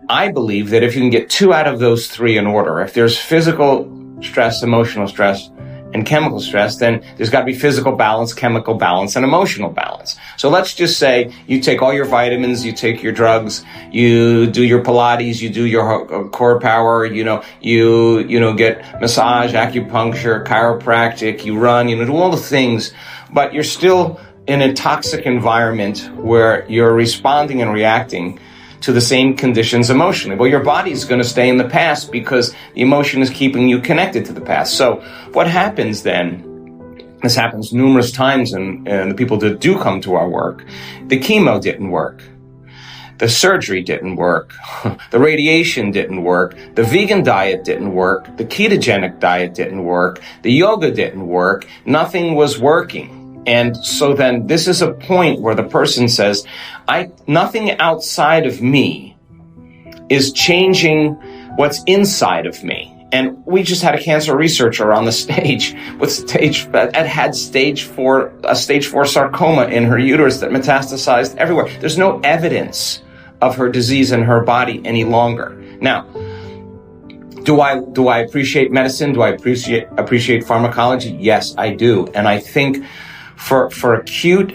I believe that if you can get 2 out of those 3 in order, if there's physical stress, emotional stress, and chemical stress, then there's got to be physical balance, chemical balance, and emotional balance. So let's just say you take all your vitamins, you take your drugs, you do your Pilates, you do your core power, you get massage, acupuncture, chiropractic, you run, do all the things, but you're still in a toxic environment where you're responding and reacting to the same conditions emotionally. Well, your body's going to stay in the past because the emotion is keeping you connected to the past. So what happens then, this happens numerous times and the people that do come to our work, the chemo didn't work. The surgery didn't work. The radiation didn't work. The vegan diet didn't work. The ketogenic diet didn't work. The yoga didn't work. Nothing was working. And so then this is a point where the person says, nothing outside of me is changing what's inside of me. And we just had a cancer researcher on the stage that had stage 4 sarcoma in her uterus that metastasized everywhere. There's no evidence of her disease in her body any longer. Now, do I appreciate medicine? Do I appreciate pharmacology? Yes, I do. And I think for acute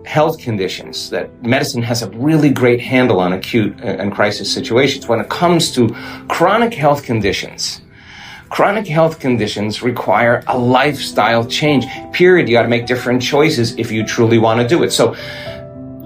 health conditions, that medicine has a really great handle on acute and crisis situations. When it comes to chronic health conditions require a lifestyle change. Period. You got to make different choices if you truly want to do it. So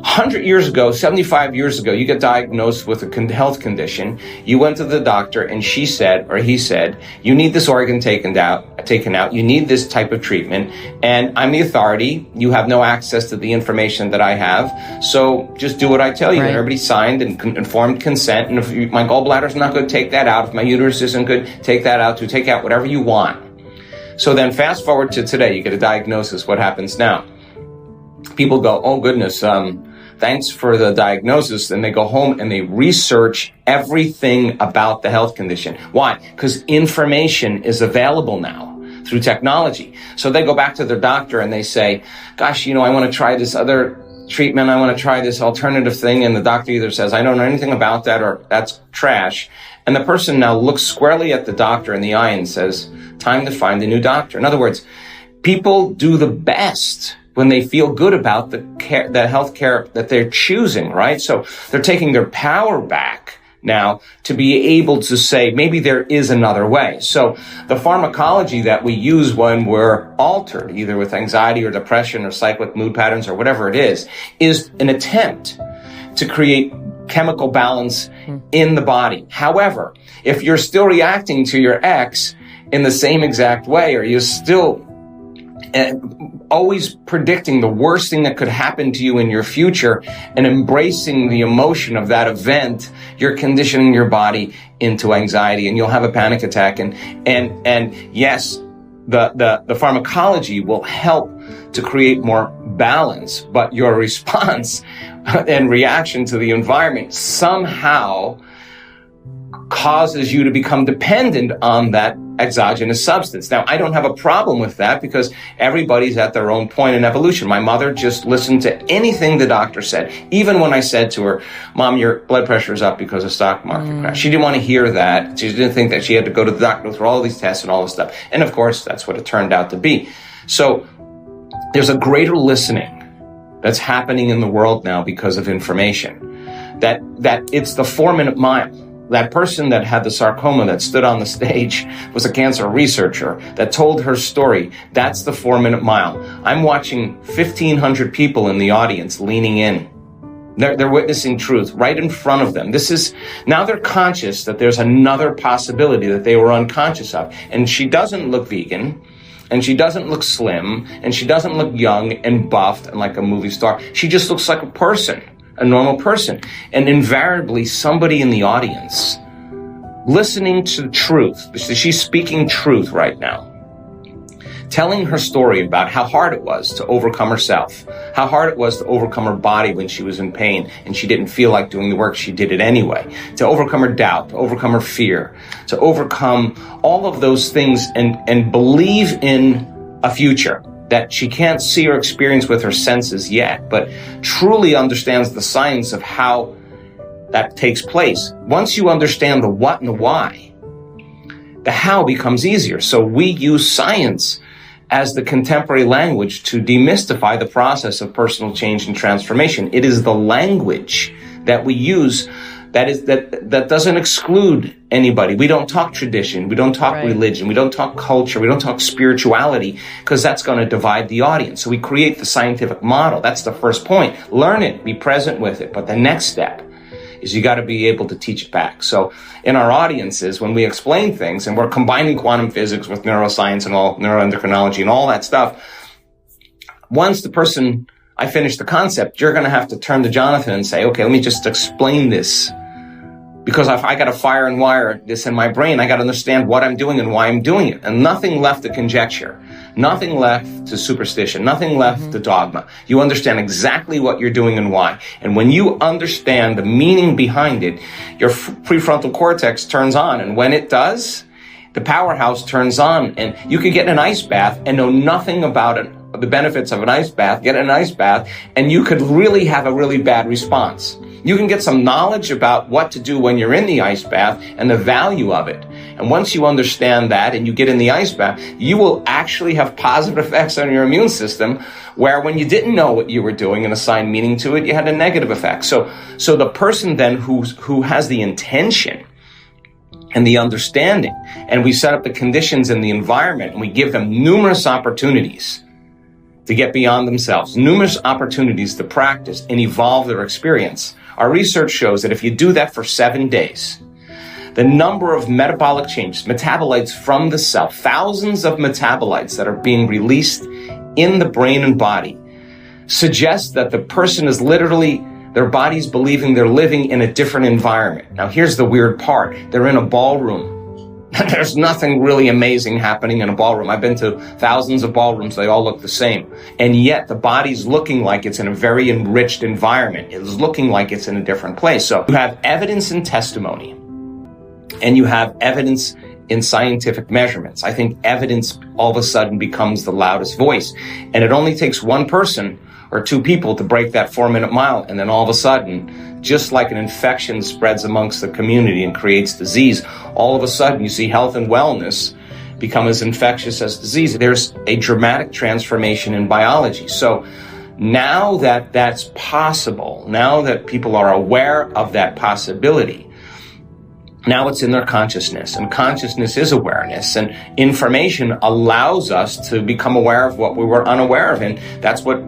100 years ago, 75 years ago, you get diagnosed with a health condition. You went to the doctor and she said, or he said, you need this organ taken out. You need this type of treatment. And I'm the authority. You have no access to the information that I have. So just do what I tell you. Right. And everybody signed and informed consent. And if my gallbladder is not good, take that out. If my uterus isn't good, take that out too. Take out whatever you want. So then fast forward to today, you get a diagnosis. What happens now? People go, oh goodness, thanks for the diagnosis. And they go home and they research everything about the health condition. Why? Because information is available now through technology. So they go back to their doctor and they say, gosh, I want to try this other treatment. I want to try this alternative thing. And the doctor either says, I don't know anything about that, or that's trash. And the person now looks squarely at the doctor in the eye and says, time to find a new doctor. In other words, people do the best when they feel good about the health care that they're choosing, right? So they're taking their power back now to be able to say, maybe there is another way. So the pharmacology that we use when we're altered, either with anxiety or depression or cyclic mood patterns or whatever it is an attempt to create chemical balance in the body. However, if you're still reacting to your ex in the same exact way, or you're still always predicting the worst thing that could happen to you in your future and embracing the emotion of that event, you're conditioning your body into anxiety, and you'll have a panic attack. And yes, the pharmacology will help to create more balance, but your response and reaction to the environment somehow causes you to become dependent on that exogenous substance. Now, I don't have a problem with that because everybody's at their own point in evolution. My mother just listened to anything the doctor said. Even when I said to her, Mom, your blood pressure is up because of stock market crash. She didn't want to hear that. She didn't think that she had to go to the doctor through all these tests and all this stuff. And of course, that's what it turned out to be. So there's a greater listening that's happening in the world now because of information. That it's the 4-minute mile. That person that had the sarcoma that stood on the stage was a cancer researcher that told her story. That's the 4-minute mile. I'm watching 1,500 people in the audience leaning in. They're witnessing truth right in front of them. Now they're conscious that there's another possibility that they were unconscious of. And she doesn't look vegan, and she doesn't look slim, and she doesn't look young and buffed and like a movie star. She just looks like a person. A normal person. And invariably somebody in the audience listening to truth. She's speaking truth right now. Telling her story about how hard it was to overcome herself. How hard it was to overcome her body when she was in pain and she didn't feel like doing the work. She did it anyway. To overcome her doubt, to overcome her fear, to overcome all of those things and believe in a future that she can't see or experience with her senses yet, but truly understands the science of how that takes place. Once you understand the what and the why, the how becomes easier. So we use science as the contemporary language to demystify the process of personal change and transformation. It is the language that we use that doesn't exclude anybody. We don't talk tradition. We don't talk religion. We don't talk culture. We don't talk spirituality, because that's going to divide the audience. So we create the scientific model. That's the first point. Learn it. Be present with it. But the next step is you got to be able to teach it back. So in our audiences, when we explain things and we're combining quantum physics with neuroscience and all neuroendocrinology and all that stuff, once I finish the concept, you're going to have to turn to Jonathan and say, okay, let me just explain this. Because if I got to fire and wire this in my brain, I got to understand what I'm doing and why I'm doing it. And nothing left to conjecture, nothing left to superstition, nothing left to dogma. You understand exactly what you're doing and why. And when you understand the meaning behind it, your prefrontal cortex turns on. And when it does, the powerhouse turns on. And you could get in an ice bath and know nothing about it, the benefits of an ice bath, get in an ice bath, and you could really have a really bad response. You can get some knowledge about what to do when you're in the ice bath and the value of it. And once you understand that and you get in the ice bath, you will actually have positive effects on your immune system, where when you didn't know what you were doing and assign meaning to it, you had a negative effect. So the person then who has the intention and the understanding, and we set up the conditions and the environment, and we give them numerous opportunities to get beyond themselves, numerous opportunities to practice and evolve their experience. Our research shows that if you do that for 7 days, the number of metabolic changes, metabolites from the cell, thousands of metabolites that are being released in the brain and body, suggests that the person is literally, their body's believing they're living in a different environment. Now, here's the weird part. They're in a ballroom. There's nothing really amazing happening in a ballroom. I've been to thousands of ballrooms. They all look the same. And yet the body's looking like it's in a very enriched environment. It's looking like it's in a different place. So you have evidence and testimony, and you have evidence in scientific measurements. I think evidence all of a sudden becomes the loudest voice. And it only takes one person or two people to break that 4-minute mile. And then all of a sudden, just like an infection spreads amongst the community and creates disease, all of a sudden you see health and wellness become as infectious as disease. There's a dramatic transformation in biology. So now that that's possible, now that people are aware of that possibility, now it's in their consciousness, and consciousness is awareness, and information allows us to become aware of what we were unaware of. And that's what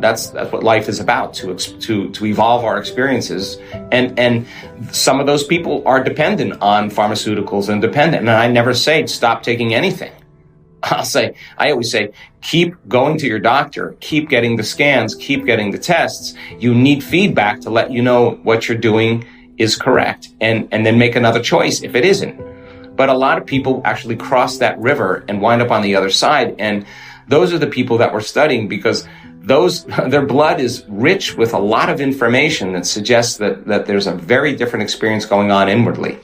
life is about, to evolve our experiences. And some of those people are dependent on pharmaceuticals and dependent. And I never say stop taking anything. I always say, keep going to your doctor, keep getting the scans, keep getting the tests. You need feedback to let you know what you're doing is correct, and then make another choice if it isn't. But a lot of people actually cross that river and wind up on the other side. And those are the people that we're studying, because their blood is rich with a lot of information that suggests that there's a very different experience going on inwardly.